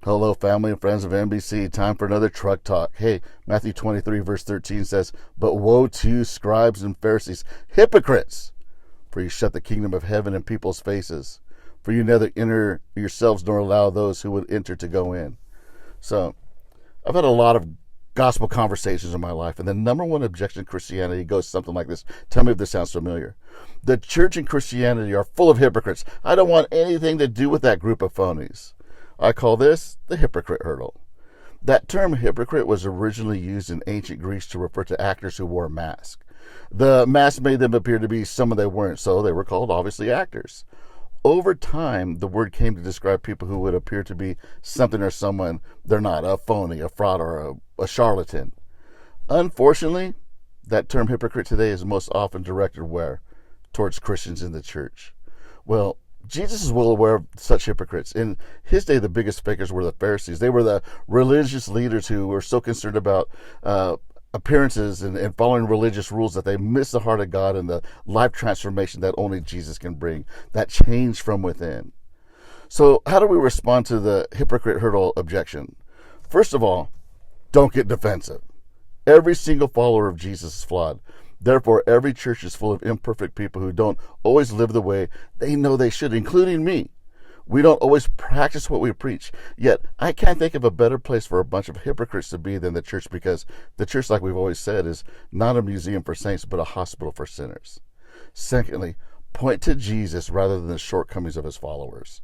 Hello, family and friends of NBC. Time for another truck talk. Hey, Matthew 23, verse 13 says, "But woe to you, scribes and Pharisees, hypocrites! For you shut the kingdom of heaven in people's faces. For you neither enter yourselves nor allow those who would enter to go in." So, I've had a lot of gospel conversations in my life, and the number one objection to Christianity goes something like this. Tell me if this sounds familiar. The church and Christianity are full of hypocrites. I don't want anything to do with that group of phonies. I call this the hypocrite hurdle. That term hypocrite was originally used in ancient Greece to refer to actors who wore a mask. The mask made them appear to be someone they weren't, so they were called, obviously, actors. Over time, the word came to describe people who would appear to be something or someone they're not, a phony, a fraud, or a charlatan. Unfortunately, that term hypocrite today is most often directed where? Towards Christians in the church. Well, Jesus is well aware of such hypocrites. In his day, the biggest fakers were the Pharisees. They were the religious leaders who were so concerned about appearances and following religious rules that they missed the heart of God and the life transformation that only Jesus can bring, that change from within. So how do we respond to the hypocrite hurdle objection? First of all, don't get defensive. Every single follower of Jesus is flawed. Therefore, every church is full of imperfect people who don't always live the way they know they should, including me. We don't always practice what we preach. Yet, I can't think of a better place for a bunch of hypocrites to be than the church, because the church, like we've always said, is not a museum for saints, but a hospital for sinners. Secondly, point to Jesus rather than the shortcomings of his followers.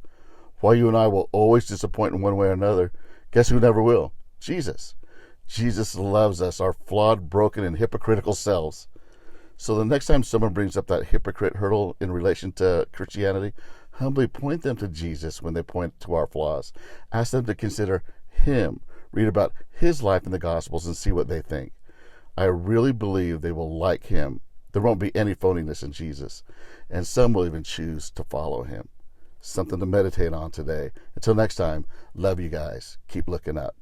While you and I will always disappoint in one way or another, guess who never will? Jesus. Jesus loves us, our flawed, broken, and hypocritical selves. So the next time someone brings up that hypocrite hurdle in relation to Christianity, humbly point them to Jesus when they point to our flaws. Ask them to consider him, read about his life in the Gospels, and see what they think. I really believe they will like him. There won't be any phoniness in Jesus, and some will even choose to follow him. Something to meditate on today. Until next time, love you guys. Keep looking up.